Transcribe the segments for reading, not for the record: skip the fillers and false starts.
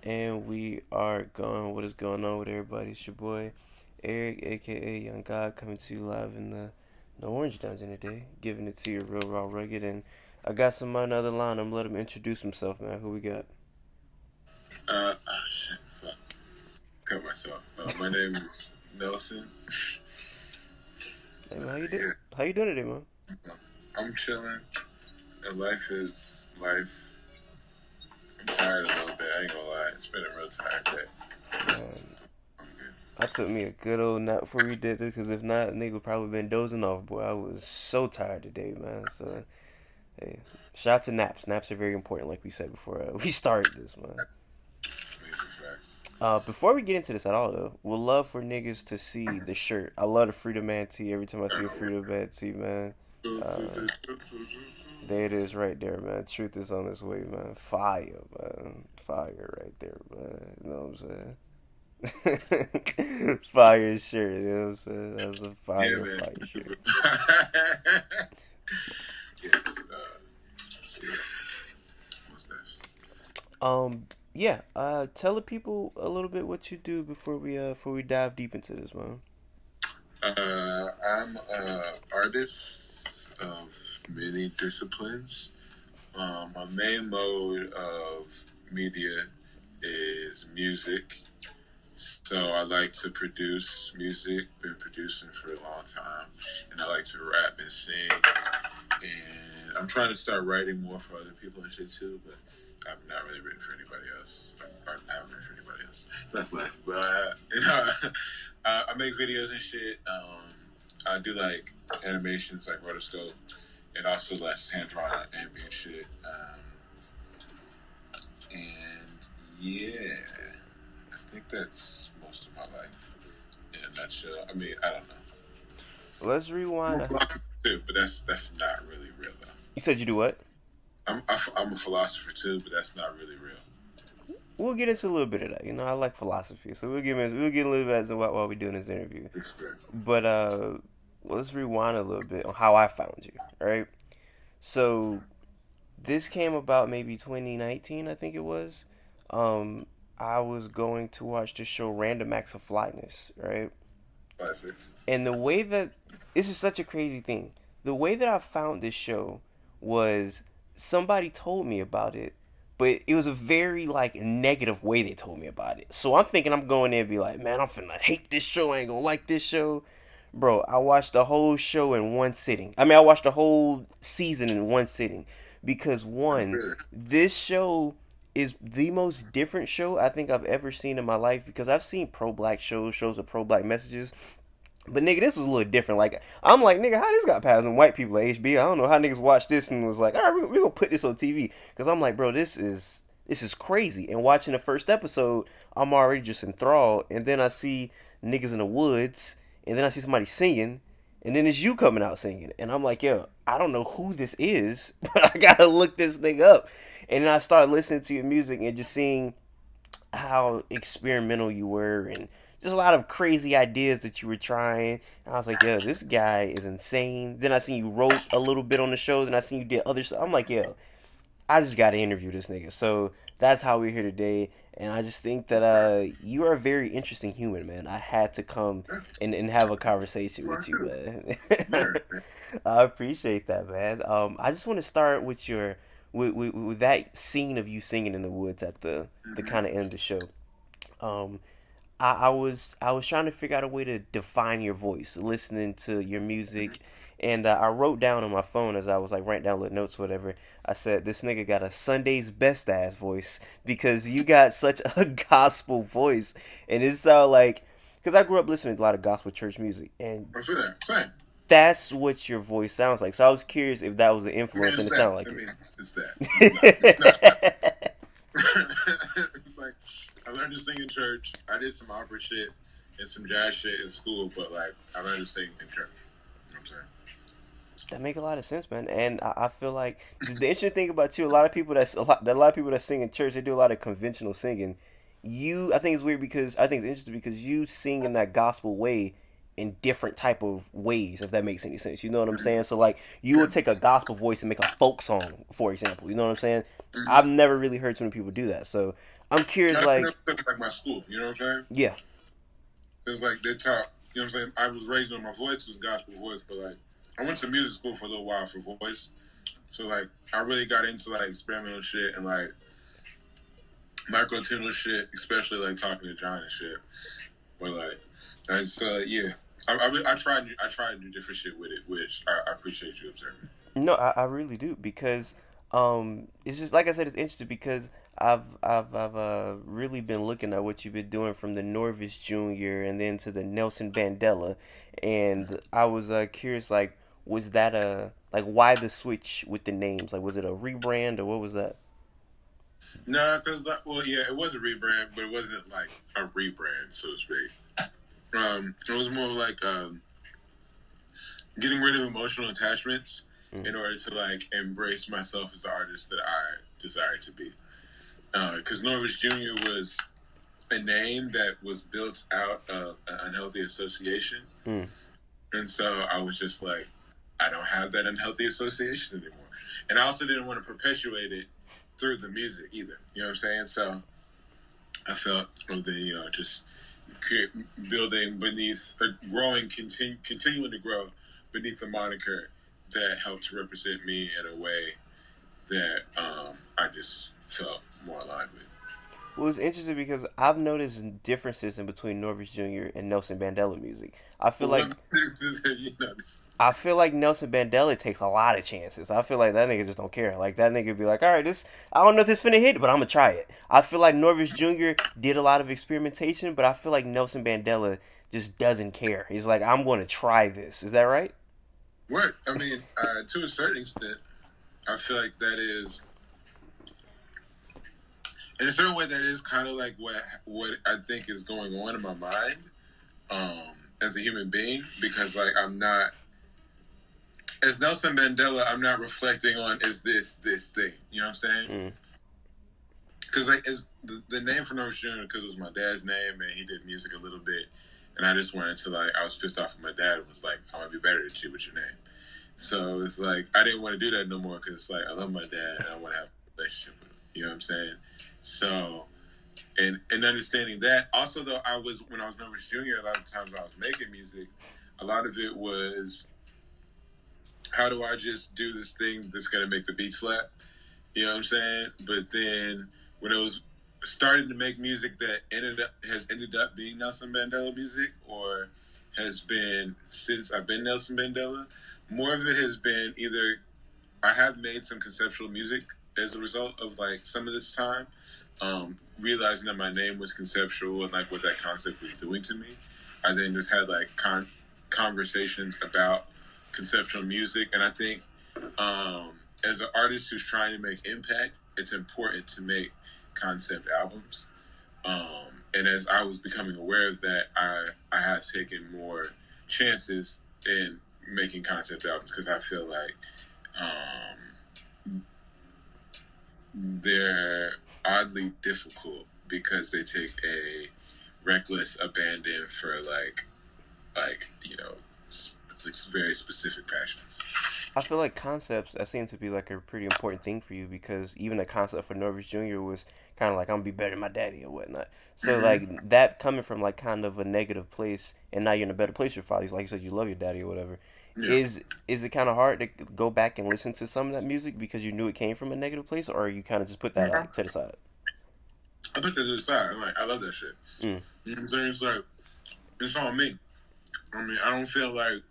And we are going. What is going on with everybody? It's your boy Eric, aka Young God, coming to you live in the Orange Dungeon today, giving it to you real raw, rugged. And I got somebody on the other line. I'm gonna let him introduce himself, man. Who we got? Shit, fuck. Cut myself. My name is Nelson. Hey man, how you do? Yeah, How you doing today, man? I'm chilling. And life is life. I'm tired a little bit. I ain't gonna lie. It's been a real tired day. Man, I'm good. I took me a good old nap before we did this, because if not, nigga would probably been dozing off. Boy, I was so tired today, man. So hey, shout out to naps. Naps are very important, like we said before we started this, man. Major facts. Before we get into this at all though, would love for niggas to see the shirt. I love the Freedom Man tee. Every time I see a Freedom Man tee, man, uh, there it is right there, man. Truth is on its way, man. Fire, man. Fire right there, man. You know what I'm saying? Fire shirt. You know what I'm saying? That's a Yeah, fire, man. fire shirt. Yes. See, what's next? Yeah. Tell the people a little bit what you do before we dive deep into this, man. I'm a artist of many disciplines. My main mode of media is music. So I like to produce music, been producing for a long time, and I like to rap and sing. And I'm trying to start writing more for other people and shit too, but I've not really written for anybody else. I haven't written for anybody else. So that's left. But I make videos and shit. I do like animations like rotoscope and also like hand drawn ambient shit. And yeah. I think that's most of my life in a nutshell. I mean, I don't know. Let's I'm a rewind. philosopher too, but that's not really real though. You said you do what? I'm a philosopher too, but that's not really real. We'll get into a little bit of that. You know, I like philosophy, so we'll get a little bit into while we're doing this interview. Respect. But let's rewind a little bit on how I found you. All right. So this came about maybe 2019, I think it was. Um, I was going to watch the show Random Acts of Flyness, right? Classics. And the way that this is such a crazy thing. The way that I found this show was somebody told me about it, but it was a very like negative way they told me about it. So I'm thinking I'm going there and be like, man, I'm finna hate this show. I ain't gonna like this show. Bro, I watched the whole show in one sitting. I mean, I watched the whole season in one sitting because one, Really? this show is the most different show I think I've ever seen in my life because I've seen pro black shows, shows with pro black messages, but nigga, this was a little different. Like I'm like, nigga, how this got past some white people at HB? I don't know how niggas watched this and was like, all right, we gonna put this on TV. Cause I'm like, bro, this is crazy. And watching the first episode, I'm already just enthralled. And then I see niggas in the woods, and then I see somebody singing, and then it's you coming out singing, and I'm like, yo, I don't know who this is, but I gotta look this thing up. And then I started listening to your music and just seeing how experimental you were and just a lot of crazy ideas that you were trying. And I was like, yo, this guy is insane. Then I seen you wrote a little bit on the show. Then I seen you did other stuff. I'm like, yo, I just got to interview this nigga. So that's how we're here today. And I just think that you are a very interesting human, man. I had to come and have a conversation with you, man. Nerd. I appreciate that, man. I just want to start with your with that scene of you singing in the woods at the kind of end of the show. Um, I was trying to figure out a way to define your voice, listening to your music, and I wrote down on my phone as I was like writing down little notes, whatever. I said this nigga got a Sunday's best ass voice because you got such a gospel voice, and it sound like because I grew up listening to a lot of gospel church music, and I feel that. Same. that's what your voice sounds like. So I was curious if that was an I mean, influence, and it's it sounded that. like I it. mean, it's that. It's not. It's not. It's like I learned to sing in church. I did some opera shit and some jazz shit in school, but like I learned to sing in church. You know what I'm saying? That make a lot of sense, man. And I feel like the interesting thing about you, a lot of people that sing in church, they do a lot of conventional singing. I think it's weird because I think it's interesting because you sing in that gospel way in different type of ways, if that makes any sense. You know what I'm saying? So like you will take a gospel voice and make a folk song, for example. You know what I'm saying? I've never really heard too many people do that. So I'm curious, I think like, that's like my school. You know what I'm saying? yeah, It's like they taught. You know what I'm saying? I was raised on my voice was gospel voice, but like I went to music school for a little while for voice. So like I really got into like experimental shit and like microtonal shit, especially like talking to John and shit. But like, and so yeah, I try to do different shit with it, which I appreciate you observing. no, I really do because it's just like I said, it's interesting because I've really been looking at what you've been doing from the Norvis Jr. and then to the Nelson Mandela, and I was curious, like, was that a like why the switch with the names? Like, was it a rebrand or what was that? Nah, cause well, yeah, it was a rebrand, but it wasn't like a rebrand, so to speak. It was more like getting rid of emotional attachments Mm. in order to like embrace myself as the artist that I desire to be. Because Norvis Jr. was a name that was built out of an unhealthy association, Mm. and so I was just like, I don't have that unhealthy association anymore, and I also didn't want to perpetuate it through the music either. You know what I'm saying? So I felt then just building beneath, growing, continuing to grow beneath the moniker that helped to represent me in a way that I just felt more aligned with. Well, it's interesting because I've noticed differences in between Norvis Jr. and Nelson Mandela music. I feel What like you know, I feel like Nelson Mandela takes a lot of chances. I feel like that nigga just don't care. Like that nigga be like, all right, this I don't know if this finna hit, but I'm gonna try it. I feel like Norvis Jr. did a lot of experimentation, but I feel like Nelson Mandela just doesn't care. He's like, I'm gonna try this. Is that right? work. I mean, to a certain extent, I feel like that is, in a certain way, that is kind of like what I think is going on in my mind as a human being, because like I'm not as Nelson Mandela, I'm not reflecting on is this thing. You know what I'm saying? Mm. Because like as the name for Norris Jr. because it was my dad's name and he did music a little bit, and I just wanted to like I was pissed off at my dad and was like I want to be better than you with your name. So it's like I didn't want to do that no more because it's like I love my dad and I want to have a relationship with him. You know what I'm saying? So and understanding that also though I was when I was Norris Jr. a lot of times when I was making music, a lot of it was how do I just do this thing that's gonna make the beat slap? You know what I'm saying? But then when it was starting to make music that ended up being Nelson Mandela music, or has been since I've been Nelson Mandela, more of it has been either I have made some conceptual music as a result of like some of this time, realizing that my name was conceptual and like what that concept was doing to me. I then just had like conversations about conceptual music, and I think as an artist who's trying to make impact, it's important to make concept albums. And as I was becoming aware of that, I have taken more chances in making concept albums because I feel like they're oddly difficult because they take a reckless abandon for like very specific passions. I feel like concepts that seem to be like a pretty important thing for you because even the concept for Norvis Jr. was kind of like I'm gonna be better than my daddy or whatnot. So Mm-hmm. like that coming from like kind of a negative place and now you're in a better place with your father. Like you said, you love your daddy or whatever. Yeah. Is it kind of hard to go back and listen to some of that music because you knew it came from a negative place, or you kind of just put that Yeah. like to the side? I put that to the side. I'm like, I love that shit. Mm. You know what I'm saying? It's like, it's on me. I mean, I don't feel like.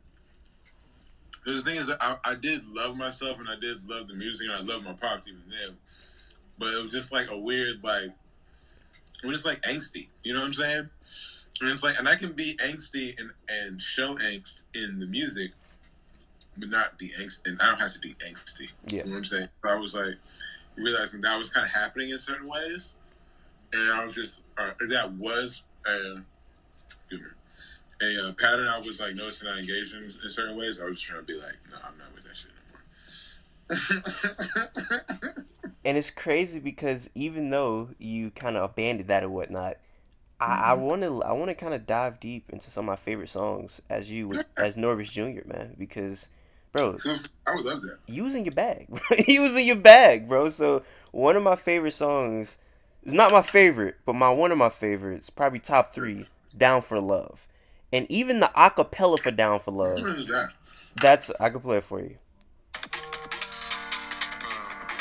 The thing is that I did love myself and I did love the music and I love my pop even then. But it was just like a weird, like, it was just like angsty. You know what I'm saying? And it's like, and I can be angsty and show angst in the music, but not be angst. And I don't have to be angsty. Yeah. You know what I'm saying? So I was like, realizing that was kind of happening in certain ways. And I was just, that was, excuse me, a pattern I was like noticing I engaged in certain ways. I was just trying to be like, no, I'm not with that shit anymore. And it's crazy because even though you kind of abandoned that or whatnot, Mm-hmm. I wanna kind of dive deep into some of my favorite songs as you with as Norvis Jr. Man, because bro, So I would love that. you was in your bag, bro. You was in your bag, bro. So One of my favorite songs. It's not my favorite, but my one of my favorites, probably top three. Down for Love, and even the acapella for Down for Which Love. one is that? That's I can play it for you.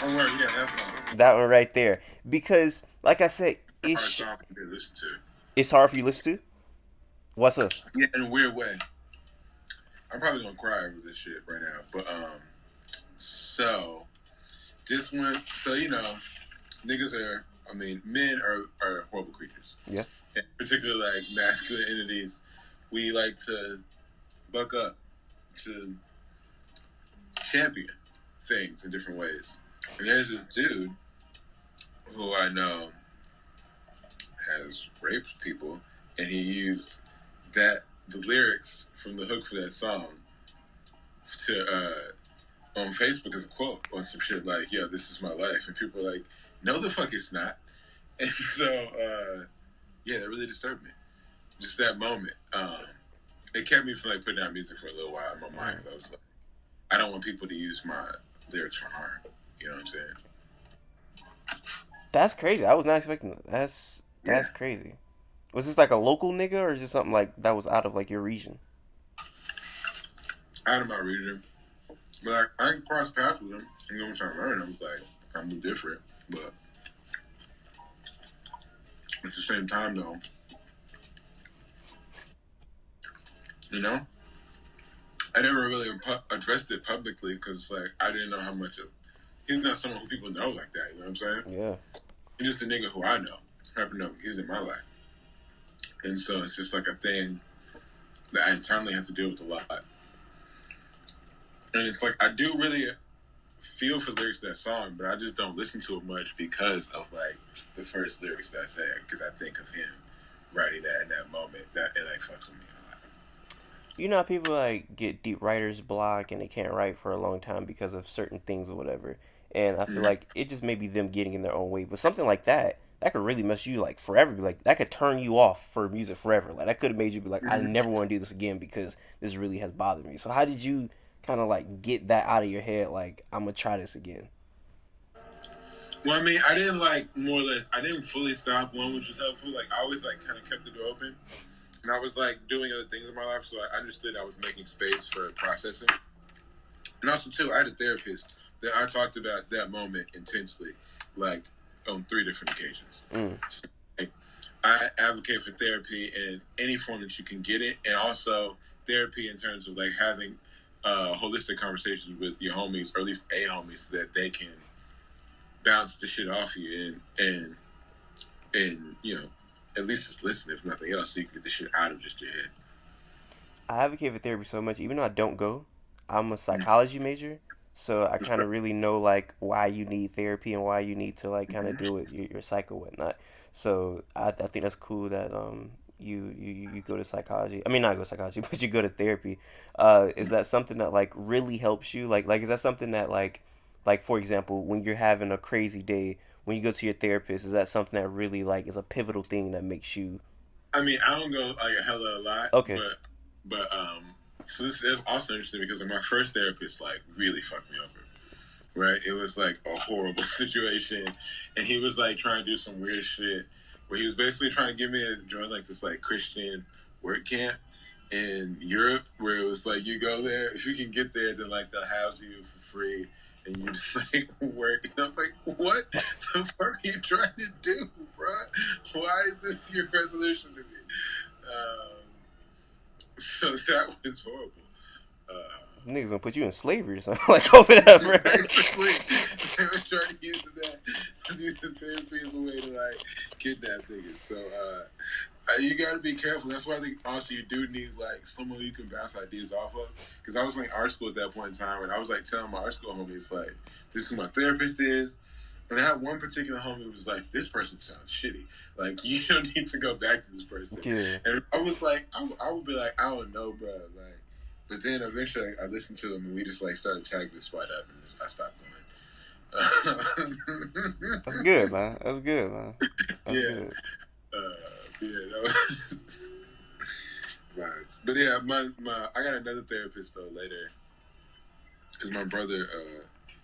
Oh, right, yeah, that's one. That one right there, because like I said, Hard song to listen to. it's hard for you to listen to. What's up? Yeah, in a weird way. I'm probably gonna cry over this shit right now. But so this one, so niggas are, I mean, men are horrible creatures. Yeah. In particular, like masculine entities, we like to buck up to champion things in different ways. And there's this dude who I know has raped people, and he used the lyrics from the hook for that song to on Facebook as a quote on some shit like, "Yo, this is my life," and people are like, "No, the fuck it's not." And so, yeah, that really disturbed me. Just that moment. It kept me from like putting out music for a little while in my mind. I was like, I don't want people to use my lyrics for harm. You know what I'm saying? That's crazy. I was not expecting that. That's crazy. Was this like a local nigga or just something like that was out of like your region? Out of my region. But like, I can cross paths with him. And I'm trying to learn. I was like, I'm different. But at the same time, though, you know, I never really addressed it publicly because like I didn't know how much of. He's not someone who people know like that. You know what I'm saying? Yeah. He's just a nigga who I know. I happen to know he's in my life, and so it's just like a thing that I internally have to deal with a lot. And it's like I do really feel for lyrics to that song, but I just don't listen to it much because of like the first lyrics that I say, because I think of him writing that in that moment. That it like fucks with me a lot. You know how people like get deep writer's block and they can't write for a long time because of certain things or whatever. And I feel like it just may be them getting in their own way. But something like that could really mess you like forever. Be like that could turn you off for music forever. Like that could have made you be like, I never want to do this again because this really has bothered me. So how did you kind of like get that out of your head? Like I'm gonna try this again. Well, I mean, I didn't like more or less. I didn't fully stop one, which was helpful. Like I always like kind of kept the door open, and I was like doing other things in my life, so I understood I was making space for processing. And also, too, I had a therapist that I talked about that moment intensely, like on 3 different occasions. So, like, I advocate for therapy in any form that you can get it, and also therapy in terms of like having holistic conversations with your homies, or at least a homie, so that they can bounce the shit off you and at least just listen, if nothing else, so you can get the shit out of just your head. I advocate for therapy so much, even though I don't go. I'm a psychology major, so I kind of really know like why you need therapy and why you need to like kind of deal with your psycho and whatnot. So I think that's cool that you go to psychology. I mean not go to psychology, but you go to therapy. Is that something that like really helps you? Like is that something that like for example when you're having a crazy day when you go to your therapist, is that something that really like is a pivotal thing that makes you I mean, I don't go like a hella a lot, okay? but so this is also interesting because like, my first therapist like really fucked me over. Right, it was like a horrible situation, and he was like trying to do some weird shit where he was basically trying to get me to join like this like Christian work camp in Europe, where it was like you go there, if you can get there, then like they'll house you for free, and you just like work. And I was like, what the fuck are you trying to do, bro? Why is this your resolution to me? So that was horrible. Niggas gonna put you in slavery or something like over that, bro. Basically, they were trying to use that to use the therapy as a way to like kidnap niggas. So you got to be careful. That's why I think also you do need like someone you can bounce ideas off of. Because I was like art school at that point in time, and I was like telling my art school homies like, "This is who my therapist is." And I had one particular homie who was like, "This person sounds shitty. Like you don't need to go back to this person." Yeah. And I was like, I would be like, I don't know, bro. Like, but then eventually I listened to him and we just like started tagging the spot up and I stopped going. That's good, man. That's good, man. That's Yeah. good. Yeah, that was vibes. But yeah, my I got another therapist though later because my brother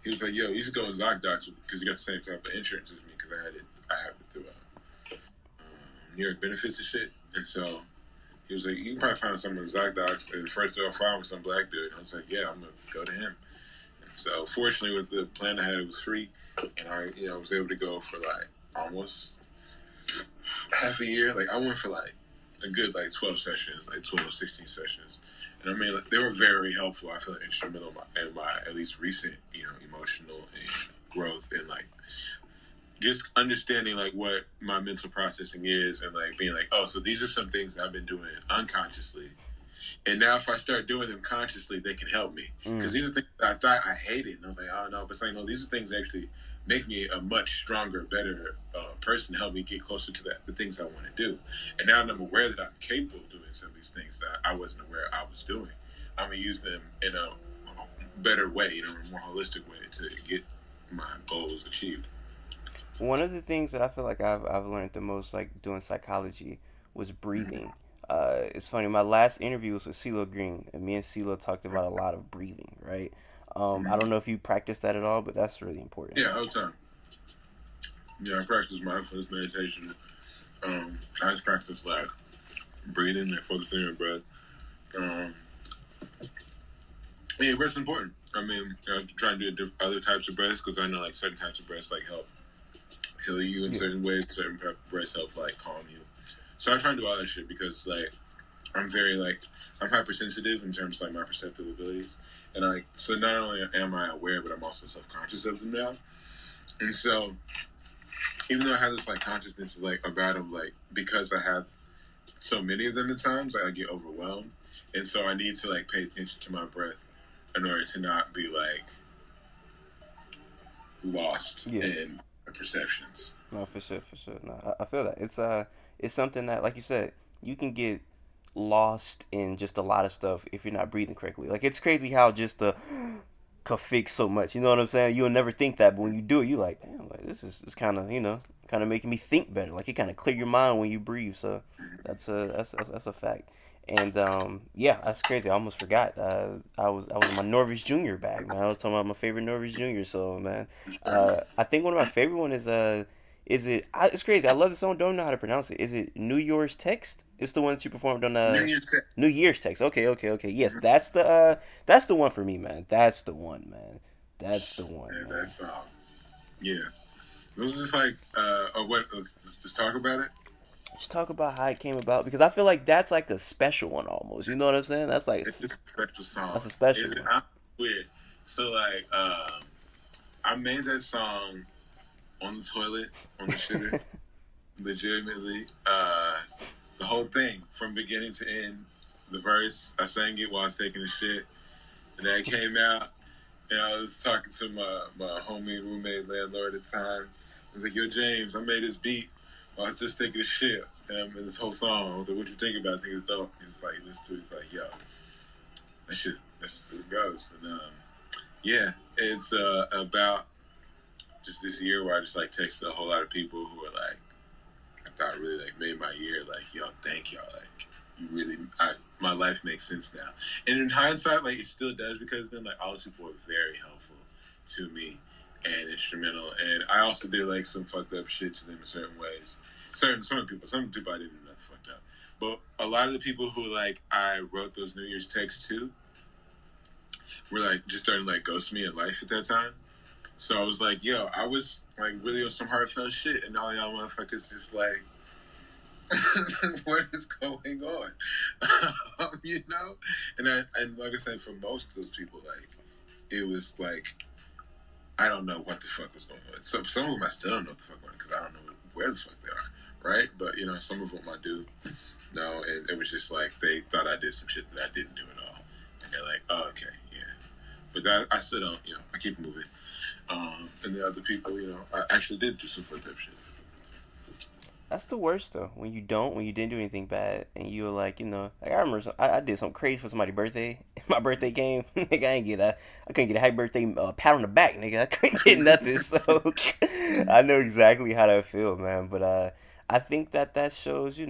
He was like, "Yo, you should go with ZocDocs because you got the same type of insurance as me because I have it through New York benefits and shit." And so he was like, "You can probably find someone with ZocDocs." And the first day I found was some black dude. And I was like, "Yeah, I'm gonna go to him." And so fortunately, with the plan I had, it was free, and I was able to go for like almost half a year. Like I went for like a good like 12 sessions, like 12 or 16 sessions. And I mean, like, they were very helpful. I feel like instrumental in my at least recent, emotional and growth and like just understanding like what my mental processing is and like being like, oh, so these are some things I've been doing unconsciously. And now if I start doing them consciously, they can help me. Because Mm. things I thought I hated. And I was like, oh no, but it's like, no, these are things that actually make me a much stronger, better person to help me get closer to the things I want to do. And now that I'm aware that I'm capable of doing some of these things that I wasn't aware I was doing, I'm going to use them in a better way, a more holistic way to get my goals achieved. One of the things that I feel like I've learned the most, like doing psychology, was breathing. It's funny. My last interview was with CeeLo Green, and me and CeeLo talked about a lot of breathing. Right. I Mm-hmm. don't know if you practice that at all, but that's really important. Yeah, all the time. Yeah, I practice mindfulness meditation. I just practice like breathing and focusing on your breath. Um, yeah, breath's important. I mean, I'm trying to do other types of breaths because I know like certain types of breaths like help heal you in Yeah. certain ways. Certain breaths help like calm you. So I try to do all that shit because like I'm very like I'm hypersensitive in terms of like my perceptive abilities, and so not only am I aware, but I'm also self conscious of them now. And so even though I have this like consciousness like about them, like because I have so many of them at times, like, I get overwhelmed, and so I need to like pay attention to my breath in order to not be like lost Yeah. in my perceptions. No, for sure, for sure. No, I feel that it's something that, like you said, you can get lost in just a lot of stuff if you're not breathing correctly. Like it's crazy how just the could fix so much. You know what I'm saying? You'll never think that, but when you do it, you like, damn, like this is kind of kind of making me think better. Like it kind of clear your mind when you breathe. So that's a fact. And yeah, that's crazy. I almost forgot. I was in my Norvis Junior bag, man. I was talking about my favorite Norvis Junior. So man, I think one of my favorite one it's crazy. I love the song. Don't know how to pronounce it. Is it New Year's Text? It's the one that you performed on New Year's Day. New Year's Text. Okay, okay, okay. Yes, that's the one for me, man. That's the one, man. That's the one, Yeah, man. that's yeah. It was just like or what? Let's just talk about it. Just talk about how it came about because I feel like that's like a special one almost. You know what I'm saying? It's a special song. That's a special Is it? one. I'm weird. So like, I made that song on the toilet on the shitter. Legitimately, the whole thing from beginning to end. The verse I sang it while I was taking a shit, and then it came out, and I was talking to my homie roommate landlord at the time. I was like, "Yo, James, I made this beat while I was just taking a shit." And I made this whole song. I was like, "What you think about it?" I think it's dope. He's like, "Listen to it." He's like, "Yo, that shit, that's where it goes." And yeah, it's about just this year where I just like texted a whole lot of people who were like, I thought really like made my year. Like, yo, thank y'all. Like, you really, my life makes sense now. And in hindsight, like it still does because then like all those people were very helpful to me and instrumental. And I also did like some fucked up shit to them in certain ways. Some people I didn't do nothing fucked up. But a lot of the people who like I wrote those New Year's texts to were like just starting to like ghost me in life at that time. So I was like, yo, I was like really on some heartfelt shit, and all y'all motherfuckers just like, what is going on? You know? And like I said, for most of those people, like, it was like, I don't know what the fuck was going on. So some of them I still don't know what the fuck going on because I don't know where the fuck they are, right? But, some of them I do know, and it was just like, they thought I did some shit that I didn't do at all. And they're like, oh, okay, yeah. But that, I still don't, I keep moving. And the other people, I actually did do some fucked up shit. That's the worst though. When you didn't do anything bad, and you were like, like I remember, I did something crazy for somebody's birthday. My birthday came, nigga. I couldn't get a happy birthday pat on the back, nigga. I couldn't get nothing. So I know exactly how that feel, man. But I think that shows,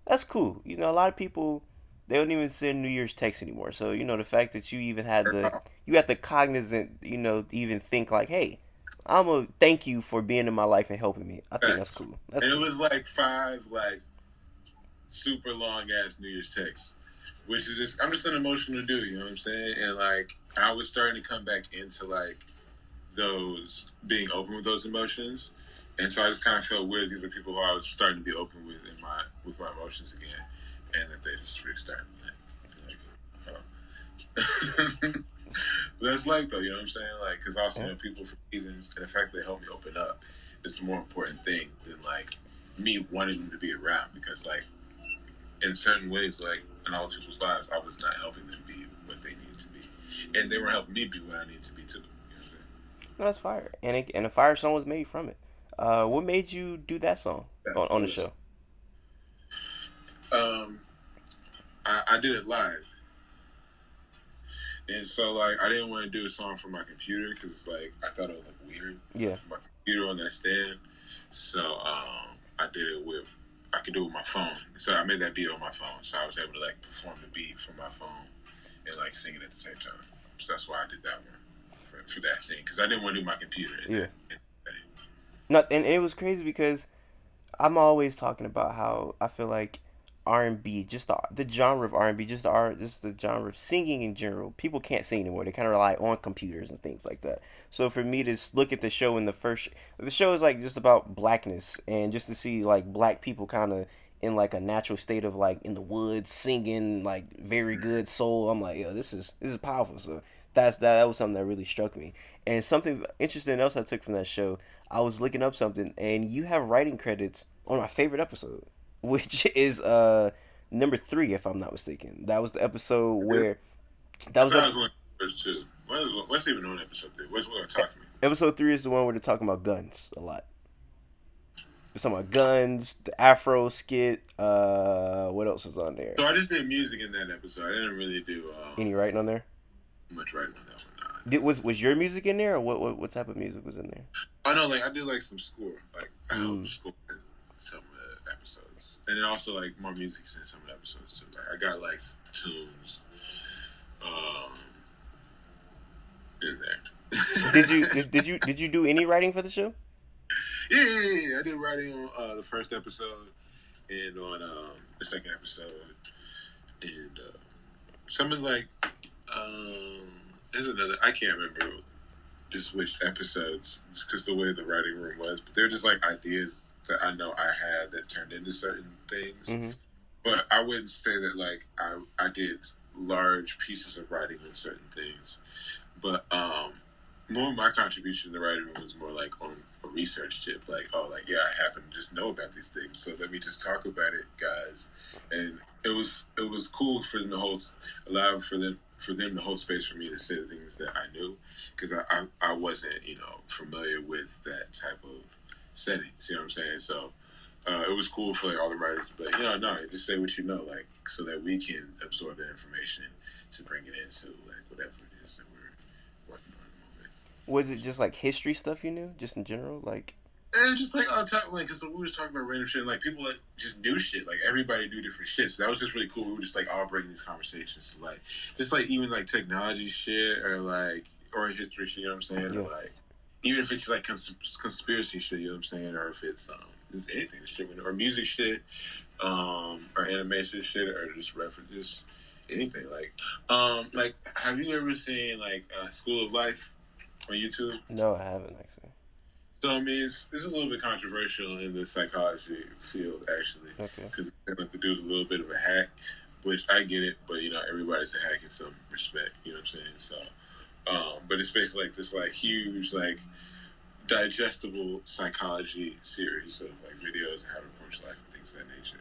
that's cool. A lot of people they don't even send New Year's texts anymore. So the fact that you even had the cognizant, to even think like, hey, I'm gonna thank you for being in my life and helping me. I think that's Facts. cool. That's And it cool. was like five like super long ass New Year's texts, which is just I'm just an emotional dude, you know what I'm saying? And like I was starting to come back into like those being open with those emotions, and so I just kind of felt weird. These are people who I was starting to be open with with my emotions again, and that they just really started like oh. But that's life though, you know what I'm saying? Like, because also Yeah. people for reasons, and the fact that they help me open up is the more important thing than like me wanting them to be around. Because like in certain ways, like in all those people's lives, I was not helping them be what they needed to be, and they were helping me be what I needed to be too. You know what I'm saying? No, that's fire, and a fire song was made from it. What made you do that song That on the was, show? um, I did it live, and so like I didn't want to do a song from my computer because like I thought it would look weird Yeah. from my computer on that stand. So I did it with I could do it with my phone. So I made that beat on my phone, so I was able to like perform the beat from my phone and like sing it at the same time. So that's why I did that one for that scene because I didn't want to do my computer in Yeah. that. Not, and it was crazy because I'm always talking about how I feel like R&B, just the genre of R&B, just the genre of singing in general. People can't sing anymore. They kind of rely on computers and things like that. So for me to look at the show in the show is like just about blackness and just to see like black people kind of in like a natural state of like in the woods singing like very good soul. I'm like, yo, this is powerful. So that was something that really struck me. And something interesting else I took from that show, I was looking up something, and you have writing credits on my favorite episode, which is number 3, if I'm not mistaken. That was the episode where that I was thought I was one of the first two. What's even on episode three? What's going to talk to me? episode 3 is the one where they're talking about guns a lot. They're talking about guns, the Afro skit. What else is on there? So I just did music in that episode. I didn't really do Any writing on there? much writing on that one. Nah. Was your music in there, or what type of music was in there? I know, like I did like some score. Like I helped Mm. score some of the episodes, and then also like more music in some of the episodes too. Like I got like some tunes um, in Did you there. did you do any writing for the show? Yeah. I did writing on the first episode and on the second episode, and some of like there's another I can't remember just which episodes because the way the writing room was, but they're just like ideas that I know I had that turned into certain things. Mm-hmm. But I wouldn't say that like I did large pieces of writing on certain things. But more of my contribution to the writing room was more like on a research tip, like like yeah, I happen to just know about these things, so let me just talk about it, guys. And it was cool for them to hold allow for them to hold space for me to say the things that I knew because I wasn't familiar with that type of setting. See what I'm saying? So it was cool for like all the writers, but no, just say what you know, like so that we can absorb that information to bring it into like whatever it is that we're working on at the moment. Was it just like history stuff you knew, just in general, like? And just like on top, like, because we were just talking about random shit, like people like just knew shit, like everybody knew different shit. So that was just really cool. We were just like all bringing these conversations to like, just like even like technology shit or like or history shit. You know what I'm saying? Yeah. Or like even if it's like conspiracy shit. You know what I'm saying? Or if it's just anything shit or music shit, or animation shit, or just references, anything like have you ever seen like School of Life on YouTube? No, I haven't actually. So I mean, it's a little bit controversial in the psychology field, actually, Okay. because the dude's a little bit of a hack, which I get it, but everybody's a hack in some respect. You know what I'm saying? So, but it's basically like this like huge like digestible psychology series of like videos on how to approach life and things of that nature,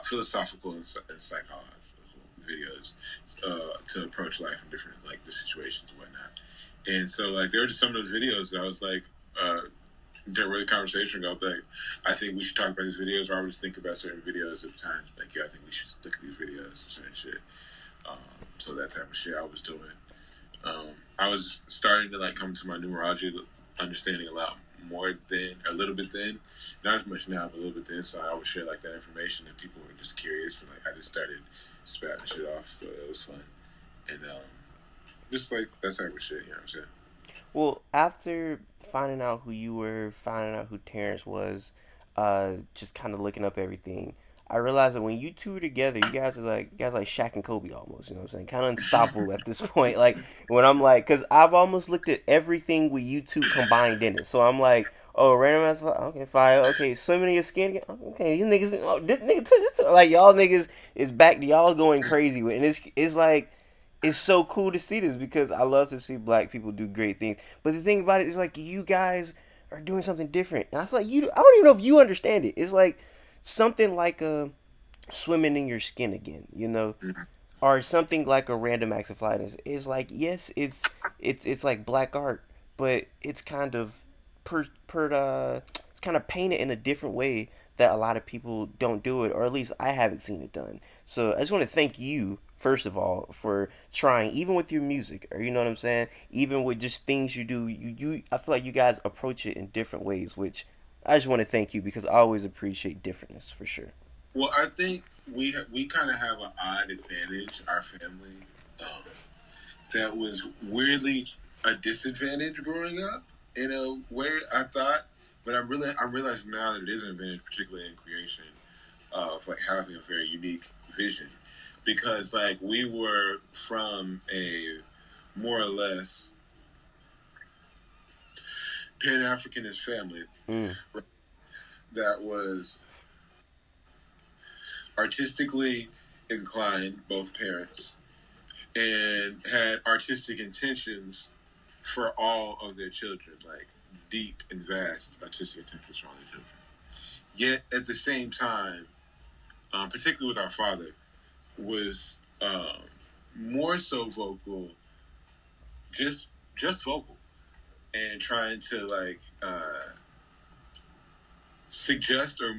philosophical and psychological videos to approach life in different like the situations and whatnot. And so, like, there were just some of those videos that I was like, where the conversation go, like, I think we should talk about these videos, or I would just think about certain videos at times. Like, yeah, I think we should look at these videos and certain shit. So that type of shit I was doing. I was starting to, like, come to my numerology understanding a lot more then, a little bit then, not as much now, but a little bit then. So I always share like that information, and people were just curious, and like I just started spouting shit off. So it was fun, and just like that type of shit. You know what I'm saying? Well, after finding out who you were, finding out who Terrence was, just kind of looking up everything, I realized that when you two are together, you guys like Shaq and Kobe almost. You know what I'm saying? Kind of unstoppable at this point. Like when I'm like, cause I've almost looked at everything with you two combined in it. So I'm like, oh, random ass, okay, fire, okay, swimming in your skin again, okay, you niggas, oh, this nigga, like y'all niggas is back to y'all going crazy with, and it's like it's so cool to see this because I love to see black people do great things. But the thing about it is like you guys are doing something different, and I feel like I don't even know if you understand it. It's like something like swimming in your skin again, you know, or something like a random acts of flyness. It's like yes, it's like black art, but it's kind of it's kind of painted in a different way that a lot of people don't do it, or at least I haven't seen it done. So I just want to thank you first of all for trying, even with your music, or you know what I'm saying, even with just things you do. You I feel like you guys approach it in different ways, which I just want to thank you because I always appreciate differentness for sure. Well, I think we kind of have an odd advantage, our family, um, that was weirdly a disadvantage growing up in a way I thought, but I'm realizing now that it is an advantage, particularly in creation, of like having a very unique vision, because like we were from a more or less Pan Africanist family Mm. that was artistically inclined, both parents, and had artistic intentions for all of their children, like deep and vast artistic intentions for all their children. Yet at the same time, particularly with our father, was more so vocal, just just vocal, and trying to like suggest or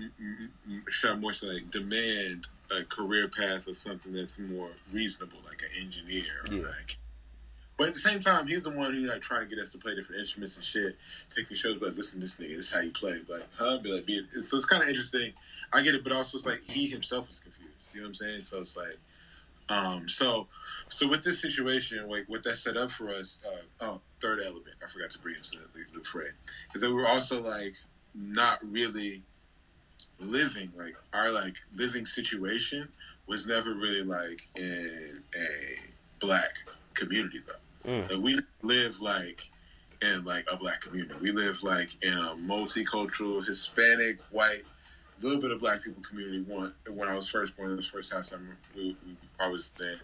should I more so like demand a career path or something that's more reasonable, like an engineer or Yeah. like. But at the same time, he's the one who like trying to get us to play different instruments and shit. Taking shows, like, listen to this nigga, this is how you play. Like, huh? Be like, be it. So it's kind of interesting. I get it, but also it's like he himself was confused. You know what I'm saying? So it's like, so with this situation, like what that set up for us. Third element, I forgot to bring into the fray, is that we're also like not really living like our like living situation was never really like in a black community Mm. though. Like we live like in like a black community. We live like in a multicultural Hispanic, white, little bit of black people community. One when I was first born in this first house I was in.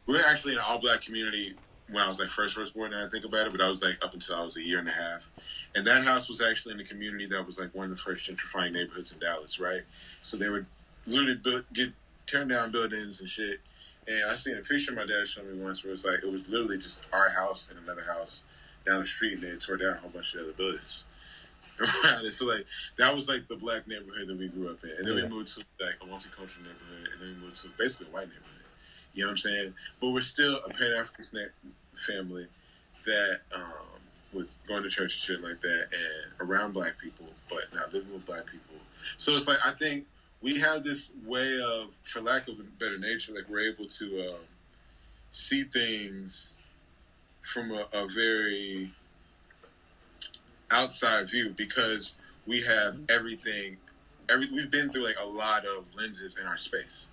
We were actually in an all black community when I was like first born, and I think about it, but I was like up until I was a year and a half. And that house was actually in a community that was like one of the first gentrifying neighborhoods in Dallas, right? So they would literally get tearing down buildings and shit. And I seen a picture my dad showed me once where it was literally just our house and another house down the street, and they tore down a whole bunch of other buildings. Right? So like that was like the black neighborhood that we grew up in, and then we Yeah. moved to like a multicultural neighborhood, and then we moved to basically a white neighborhood. You know what I'm saying? But we're still a Pan African family that was going to church and shit like that, and around black people, but not living with black people. So it's like I think we have this way of, for lack of a better nature, like we're able to see things from a very outside view because we have everything. We've been through like a lot of lenses in our space,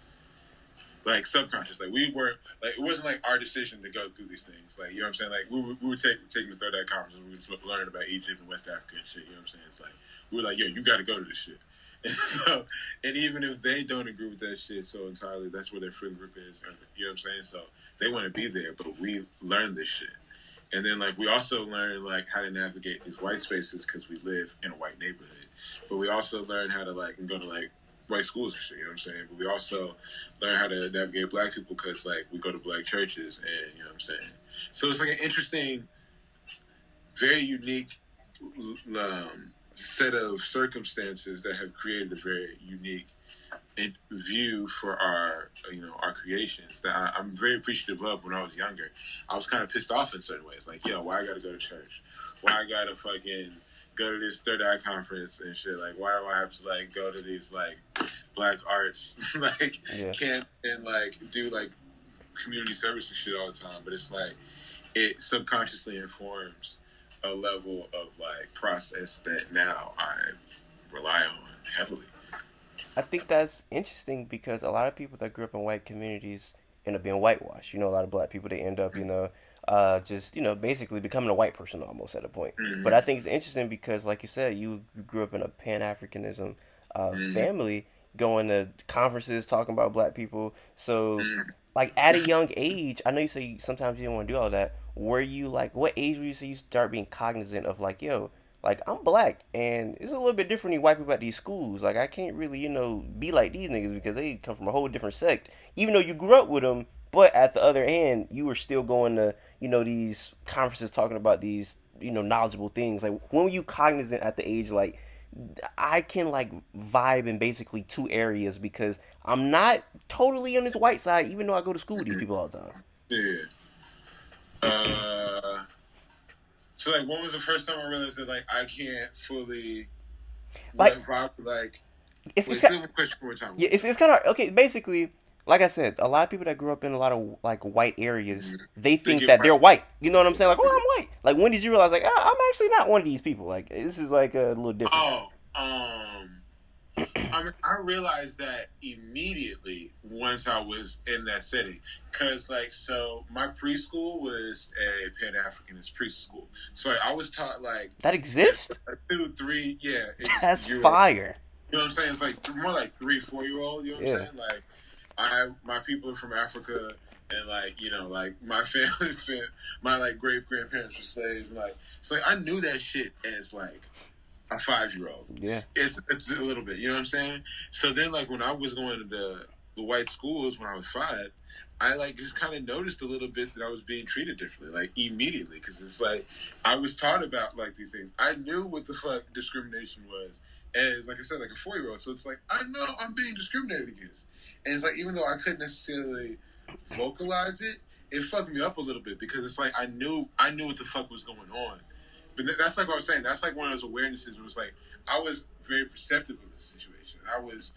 like subconscious. Like we weren't like it wasn't like our decision to go through these things. Like you know what I'm saying. Like we were taking the third eye conference and we were learning about Egypt and West Africa and shit. You know what I'm saying. It's like we were like, yo, you got to go to this shit. And, so, and even if they don't agree with that shit so entirely, that's where their friend group is. Or, you know what I'm saying. So they want to be there, but we learned this shit. And then like we also learn like how to navigate these white spaces because we live in a white neighborhood. But we also learn how to like go to like white schools and shit. You know what I'm saying? But we also learn how to navigate black people because like we go to black churches and you know what I'm saying. So it's like an interesting, very unique set of circumstances that have created a very unique view for our our creations that I'm very appreciative of. When I was younger, I was kind of pissed off in certain ways, like, yo, why I gotta go to church, why I gotta fucking go to this third eye conference and shit. Like, why do I have to like go to these like black arts like Yeah. camp and like do like community service and shit all the time? But it's like it subconsciously informs a level of like process that now I rely on heavily. I think that's interesting because a lot of people that grew up in white communities end up being whitewashed. You know, a lot of black people, they end up, just, basically becoming a white person almost at a point. But I Mm-hmm. think it's interesting because, like you said, you grew up in a Pan Africanism Mm-hmm. family, going to conferences talking about black people. So, Mm-hmm. like, at a young age, I know you say sometimes you didn't want to do all that. Were you, like, what age were you say you start being cognizant of, like, yo, like, I'm black, and it's a little bit different than white people at these schools. Like, I can't really, be like these niggas because they come from a whole different sect. Even though you grew up with them, but at the other hand, you were still going to, these conferences talking about these, knowledgeable things. Like, when were you cognizant at the age, like, I can, like, vibe in basically two areas because I'm not totally on this white side, even though I go to school with these people all the time. Yeah. Uh, so like, when was the first time I realized that like I can't fully what Like, vibe like? it's, Wait, it's, say the question one more time. yeah, it's kind of okay. Basically, like I said, a lot of people that grew up in a lot of like white areas, they They think get that they're white. white. You know what I'm saying? Like, oh, I'm white. Like, when did you realize, like, I'm actually not one of these people? Like, this is like a little different. Oh, I mean, I realized that immediately once I was in that setting, because like, so my preschool was a Pan Africanist preschool, so like, I was taught like That exists. a 2, 3, yeah, That's year old. fire. You know what I'm saying? It's like more like 3, 4 year old. You know what I'm Yeah. saying? Like, my people are from Africa, and like like my family's my like great grandparents were slaves, and like so like, I knew that shit as like a 5 year old. Yeah. It's a little bit, you know what I'm saying? So then like when I was going to the white schools when I was 5, I like just kind of noticed a little bit that I was being treated differently, like immediately, because it's like I was taught about like these things. I knew what the fuck discrimination was, as like I said, like a 4 year old. So it's like I know I'm being discriminated against, and it's like even though I couldn't necessarily vocalize it, it fucked me up a little bit because it's like I knew what the fuck was going on. But that's like what I was saying. That's like one of those awarenesses where it was like I was very perceptive of this situation. I was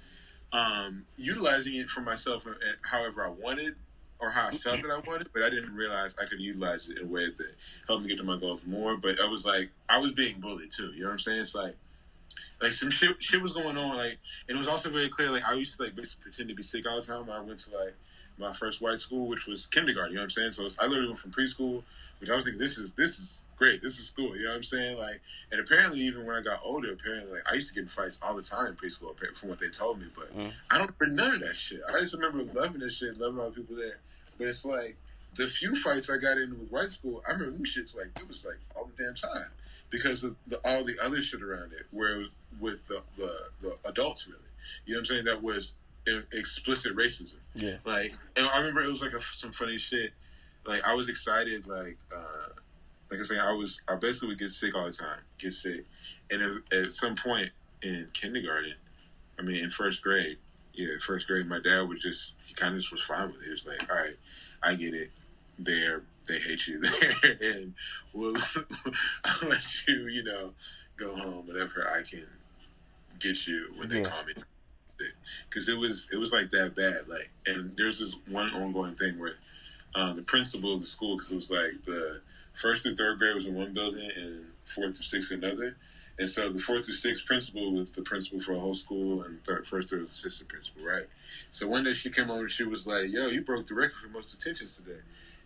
utilizing it for myself and however I wanted or how I felt that I wanted, but I didn't realize I could utilize it in a way that helped me get to my goals more. But I was like, I was being bullied too. You know what I'm saying? It's like some shit was going on. Like, and it was also very clear. Like, I used to like pretend to be sick all the time. When I went to like my first white school, which was kindergarten. You know what I'm saying? So I literally went from preschool, which I was thinking this is great. This is school. You know what I'm saying? Like, and apparently even when I got older, apparently like I used to get in fights all the time in preschool from what they told me. But I don't remember none of that shit. I just remember loving this shit, loving all the people there. But it's like the few fights I got in with white school, I remember them shits like it was like all the damn time because of all the other shit around it, where it was with the adults really. You know what I'm saying? That was explicit racism. Yeah. Like, and I remember it was like some funny shit. Like I was excited. Like I say, I basically would get sick all the time, get sick, and at some point in kindergarten, I mean in first grade, my dad he kind of just was fine with it. He was like, all right, I get it. They hate you there, and we'll I'll let you, go home whenever I can get you when they Yeah. call me, because it was like that bad. Like, and there's this one ongoing thing where the principal of the school, because it was like the first through third grade was in one building and fourth through sixth in another. And so the fourth through sixth principal was the principal for a whole school, and first through was assistant principal, right? So one day she came over and she was like, "Yo, you broke the record for most attentions today."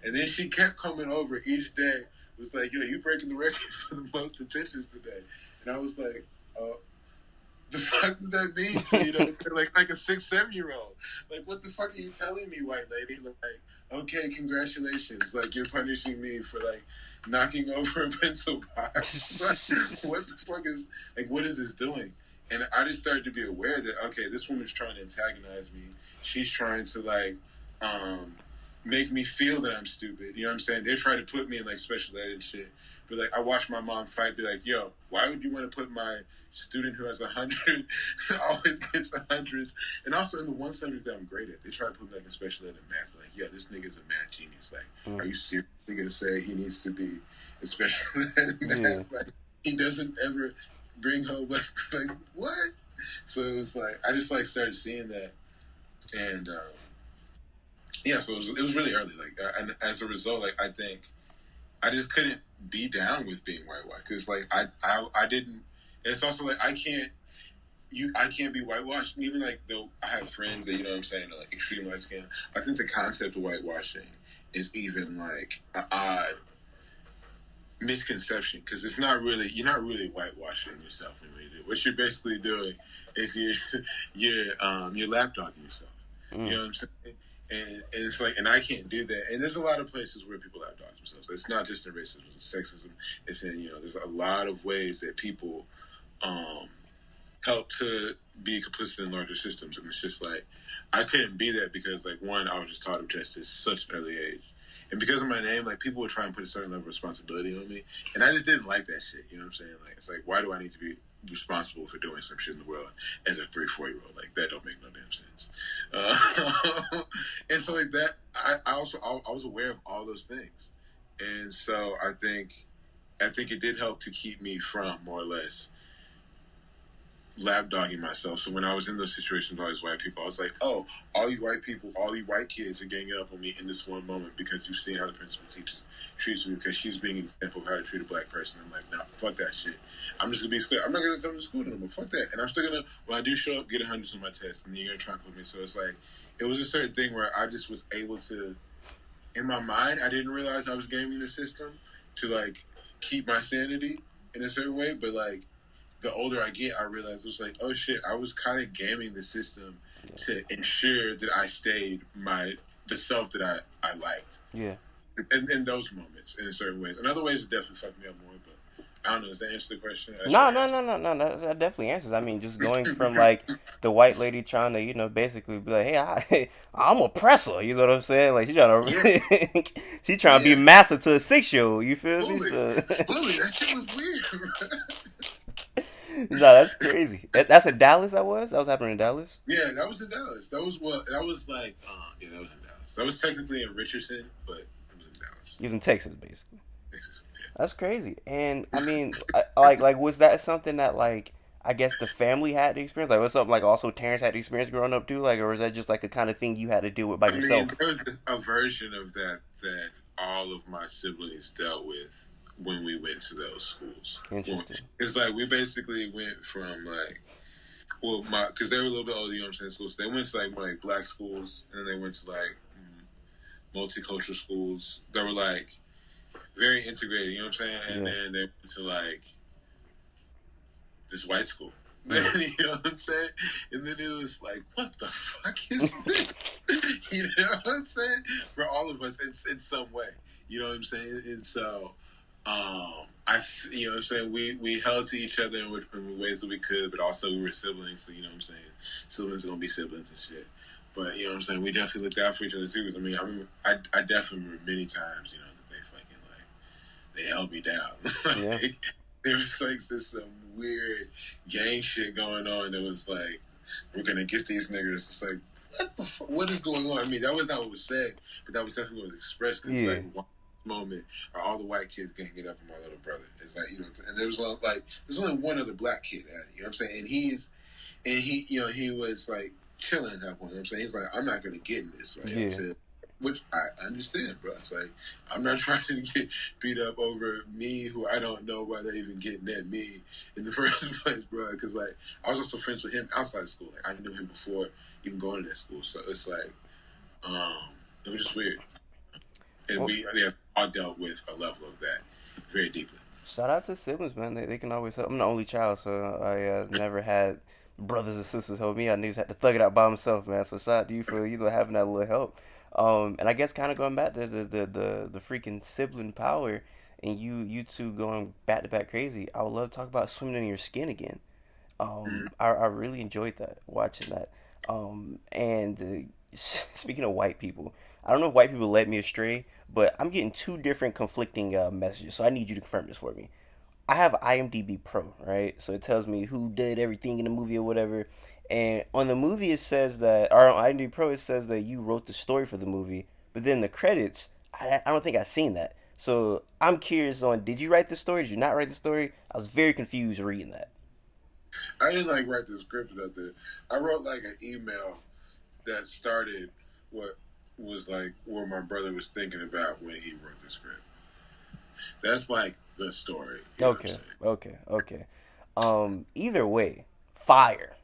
And then she kept coming over each day. Was like, "Yo, you breaking the record for the most attentions today." And I was like, the fuck does that mean to you? It's like a 6, 7 year old. Like, what the fuck are you telling me, white lady? Like, okay, congratulations. Like, you're punishing me for like knocking over a pencil box. Like, what the fuck is what is this doing? And I just started to be aware that okay, this woman's trying to antagonize me. She's trying to make me feel that I'm stupid. You know what I'm saying? They try to put me in like special ed and shit. But like I watched my mom fight, be like, "Yo, why would you want to put my student who has 100 always gets 100s, and also in the one subject that I'm great at, they try to put me like in special ed and math? Like, yeah, this nigga's a math genius. Like, are you seriously gonna say he needs to be in special ed and math? Yeah. Like, he doesn't ever bring home like what? So it was like I just like started seeing that, and yeah, so it was really early. Like, and as a result, like I think I just couldn't be down with being white because like I didn't. And it's also like I can't be whitewashed. Even like though I have friends that what I'm saying are like extreme light skin. I think the concept of whitewashing is even like an odd misconception because it's not really you're not really whitewashing yourself when you do. What you're basically doing is you're lapdogging yourself. You Mm. know what I'm saying? And it's like, and I can't do that. And there's a lot of places where people lapdog themselves. It's not just in racism, it's sexism. It's in there's a lot of ways that people um, help to be complicit in larger systems. And it's just like I couldn't be that because like one, I was just taught of justice such an early age. And because of my name, like people would try and put a certain level of responsibility on me. And I just didn't like that shit. You know what I'm saying? Like it's like why do I need to be responsible for doing some shit in the world as a 3, 4 year old? Like that don't make no damn sense. And so like that I also I was aware of all those things. And so I think it did help to keep me from more or less lapdogging myself. So when I was in those situations with all these white people, I was like, oh, all you white people, all you white kids are ganging up on me in this one moment because you've seen how the principal teacher treats me because she's being an example of how to treat a black person. I'm like, nah, fuck that shit. I'm just gonna be clear. I'm not gonna come to school anymore. Fuck that. And I'm still gonna, when I do show up, get 100s on my test, and then you're gonna try and put me. So it's like, it was a certain thing where I just was able to, in my mind, I didn't realize I was gaming the system to like keep my sanity in a certain way, but like the older I get, I realize it was like, oh shit, I was kind of gaming the system to ensure that I stayed the self that I liked. Yeah. In those moments, in certain ways. In other ways, it definitely fucked me up more. But I don't know. Does that answer the question? I should No, have no, answered. no, no, no. That definitely answers. I mean, just going from like the white lady trying to, basically be like, "Hey, I'm a presser." You know what I'm saying? Like she trying Yeah, to, she trying to be yeah, master to a 6 year old. You feel me? fully, So, fully. That shit was weird. no, that's crazy. That's in Dallas. That was happening in Dallas. Yeah, that was in Dallas. That was what that was like. Yeah, that was in Dallas. That was technically in Richardson, but it was in Dallas, He was in Texas, basically. Texas. That's crazy. And I mean, like, was that something that like I guess the family had to experience? Like, was something like also Terrence had to experience growing up too? Like, or was that just like a kind of thing you had to deal with by I mean, yourself? there was a version of that all of my siblings dealt with when we went to those schools. Well, Interesting. it's like we basically went from like, well, because they were a little bit older, you know what I'm saying? Schools. So they went to like more like black schools, and then they went to like multicultural schools that were like very integrated, you know what I'm saying? And Yeah. then they went to like this white school. you Yeah. know what I'm saying? And then it was like, what the fuck is this? you know what I'm saying? For all of us, in some way. You know what I'm saying? And so, you know what I'm saying? We held to each other in ways that we could, but also we were siblings. So you know what I'm saying? Siblings are gonna be siblings and shit. But you know what I'm saying? We definitely looked out for each other too. I mean, I definitely remember many times, that they fucking like they held me down. Yeah. like, there was like this some weird gang shit going on that was like, we're gonna get these niggas. It's like, what the fuck? What is going on? I mean, that was not what was said, but that was definitely what was expressed. Cause it's Yeah. like one moment are all the white kids ganging up on my little brother. It's like, and there was like there's only one other black kid at it. You know what I'm saying? And he was like chilling at that point. You know what I'm saying? He's like, I'm not gonna get in this, right? You know what Yeah. I'm saying? Which I understand, bro. It's like I'm not trying to get beat up over me, who I don't know why they're even getting at me in the first place, bro. Because like I was also friends with him outside of school. Like I knew him before even going to that school. So it's like it was just weird, and Well, we all dealt with a level of that very deeply. shout out to siblings, man. They can always help. I'm the only child, so I never had brothers and sisters help me. I niggas had to thug it out by himself, man. So shout out to you for having that little help. And I guess kind of going back to the freaking sibling power, and you two going back to back crazy. I would love to talk about swimming in your skin again. I really enjoyed that watching that. And speaking of white people, I don't know if white people led me astray, but I'm getting two different conflicting messages. So I need you to confirm this for me. I have IMDb Pro, right? So it tells me who did everything in the movie or whatever. And on the movie, it says that, or on IMDb Pro, it says that you wrote the story for the movie. But then the credits, I don't think I've seen that. So I'm curious on, did you write the story? Did you not write the story? I was very confused reading that. I didn't like write the script about that. I wrote like an email that started what was like what my brother was thinking about when he wrote the script. That's like the story. You know what I'm Okay, saying? okay. Either way, fire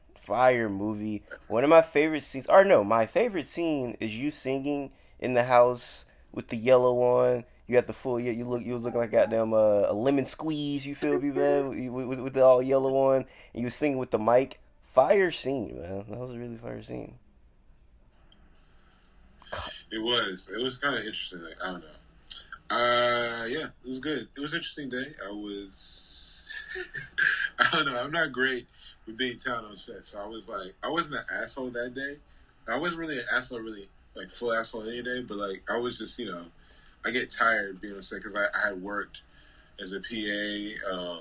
movie. One of my favorite scenes, or no, my favorite scene is you singing in the house with the yellow on. You got the full, you was looking like goddamn a lemon squeeze. You feel me, man? With the all yellow on, and you was singing with the mic. Fire scene, man. That was a really fire scene. It was. It was kind of interesting. Like I don't know. Yeah, it was good. It was an interesting day. I was. I don't know. I'm not great with being talent on set, so I was like, I wasn't an asshole that day. I wasn't really an asshole, really like full asshole any day, but like I was just, I get tired being on set because I had worked as a PA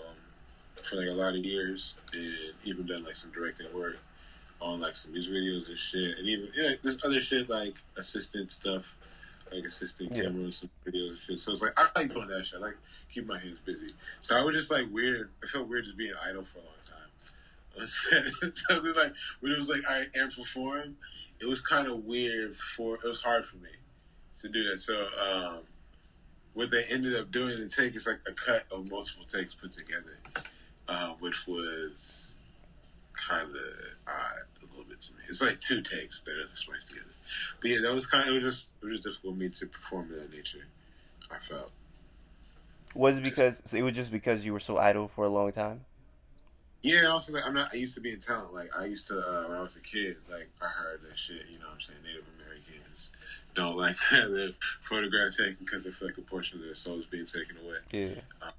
for like a lot of years and even done like some directing work on like some music videos and shit, and even this other shit like assistant stuff, like assistant Yeah. cameras, some videos and shit. So it's like I like doing that shit. I like keep my hands busy. So I was just like weird. I felt weird just being idle for a long time. So like when it was like all right, and perform, it was kind of weird for it was hard for me to do that. So what they ended up doing in the take is like a cut of multiple takes put together, which was kind of odd a little bit to me. It's like two takes that are spliced together. But yeah, that was kind of it was just difficult for me to perform in that nature. I felt Was it just because it was just because you were so idle for a long time? yeah. And also like I'm not. I used to be in talent. Like I used to when I was a kid. Like I heard that shit. You know what I'm saying? Native Americans don't like to have their photograph taken because they feel like a portion of their soul is being taken away. Yeah. Um,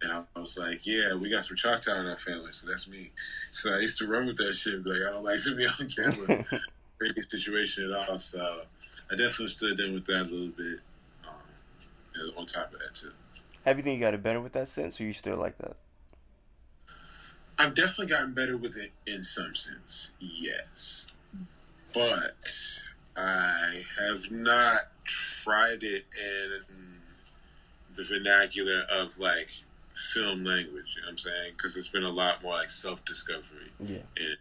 and I was like, yeah, we got some Choctaw in our family, so that's me. So I used to run with that shit. And be like, I don't like to be on camera. Great situation at all. So I definitely stood in with that a little bit. And on top of that too, Have you think you got it better with that sense, or you still like that? I've definitely gotten better with it in some sense. Yes, but I have not tried it in the vernacular of like film language. You know what I'm saying? Because it's been a lot more like self discovery Yeah. in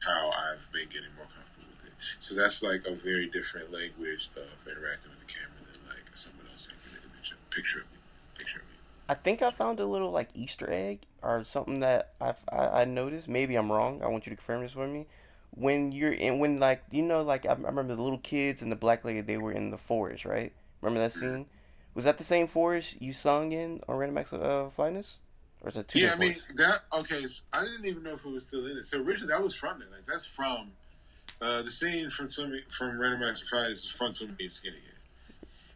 how I've been getting more comfortable with it. So that's like a very different language of interacting with the camera than like someone else taking an image, a picture of me, picture of me. I think I found a little like Easter egg or something that I noticed. Maybe I'm wrong. I want you to confirm this for me. When you're in, when like like I remember the little kids and the black lady, they were in the forest, right? Remember that scene? Was that the same forest you sung in on Random Acts of Flyness? Or is that two Yeah, different I mean forests? that. Okay, so I didn't even know if it was still in it. So originally that was from it. Like that's from the scene from Random Acts of Fridays is from Tommy and Skinny.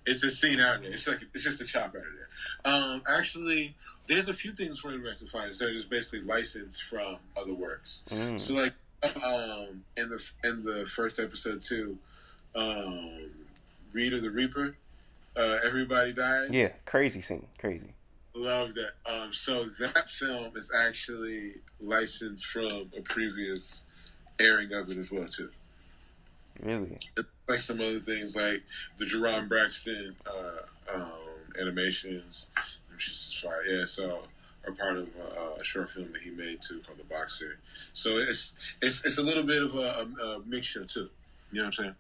It's a scene out there. It's like it's just a chop out of there. Actually, there's a few things from Random Acts of Fridays that are just basically licensed from other works. Mm. So like in the first episode too, um, Rita the Reaper, Everybody Yeah, Dies. crazy scene, crazy. Love that. So that film is actually licensed from a previous airing of it as well too. Really. It's like some other things like the Jerron Braxton animations, which is fire. Yeah, so are part of a short film that he made too called The Boxer. So it's a little bit of a mixture too. You know what I'm saying?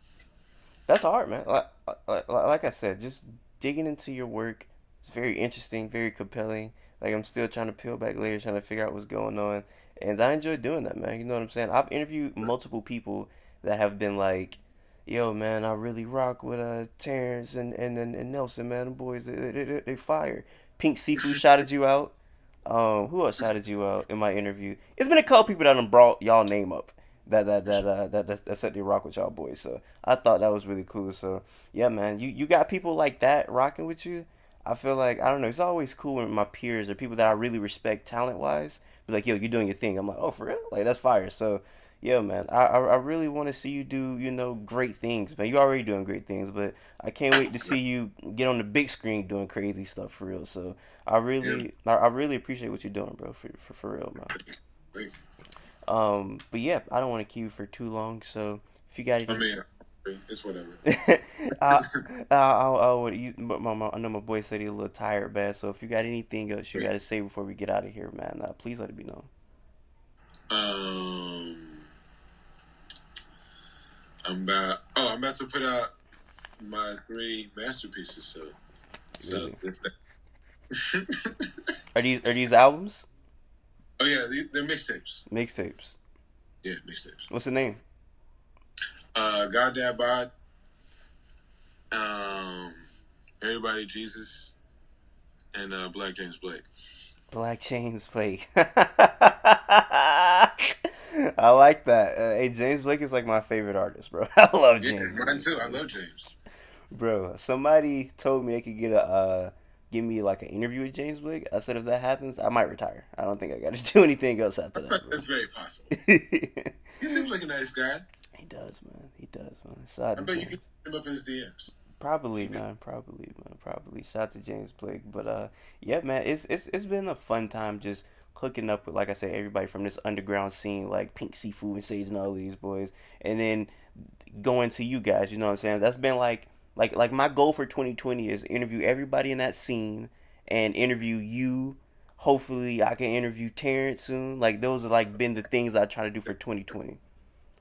That's hard, man. Like I said, just digging into your work. It's very interesting, very compelling. Like I'm still trying to peel back layers, trying to figure out what's going on, and I enjoy doing that, man. You know what I'm saying? I've interviewed multiple people that have been like, "Yo, man, I really rock with Terrence and Nelson, man. Them boys, they fire." Pink Seafood shouted you out. Who else shouted you out in my interview? It's been a couple people that done brought y'all name up that said they rock with y'all boys. So I thought that was really cool. So yeah, man, you got people like that rocking with you. I feel like I don't know. It's always cool when my peers or people that I really respect talent wise be like, "Yo, you're doing your thing." I'm like, "Oh, for real? Like that's fire." So yeah, man, I really want to see you do great things, man. You're already doing great things, but I can't wait to see you get on the big screen doing crazy stuff for real. So Yeah. I really appreciate what you're doing, bro. For real, man. Like, But yeah, I don't want to keep you for too long. So if you got I any, mean, It's whatever. I, I would. I know my boy said he's a little tired, man. So if you got anything else you got to say before we get out of here, man, please let it be known. Um, I'm about to put out my three masterpieces. So Really? Are these albums? oh yeah, they're mixtapes. Mixtapes. Yeah, mixtapes. What's the name? God Dad Bod, um, Everybody Jesus, and Black James Blake. Black James Blake. I like that. Hey, James Blake is like my favorite artist, bro. I love Yeah, James mine Blake, too. I bro. love James. Bro, somebody told me they could give me like an interview with James Blake. I said if that happens, I might retire. I don't think I got to do anything else I after thought that, bro. that's very possible. He He seems like a nice guy. does, man. He does, man. Shout out I to bet you can James. hit him up in his DMs. Probably, He may. man. Probably, man. Probably. Shout out to James Blake. But yeah, man. It's been a fun time just hooking up with, like I said, everybody from this underground scene, like Pink Seafood and Sage and all these boys, and then going to you guys. You know what I'm saying? That's been like my goal for 2020 is interview everybody in that scene and interview you. Hopefully, I can interview Terrence soon. Like those are like been the things I try to do for 2020.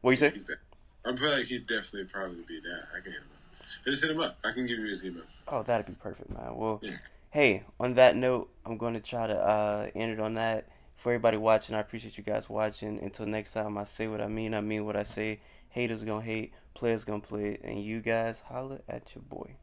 What you Yeah, say? he's that. I feel like he'd definitely probably be that. I can hit him up. Just hit him up. I can give you his email. Oh, that'd be perfect, man. Well, Yeah. hey, on that note, I'm going to try to end it on that. For everybody watching, I appreciate you guys watching. Until next time, I say what I mean what I say. Haters gonna hate, players gonna play, and you guys holler at your boy.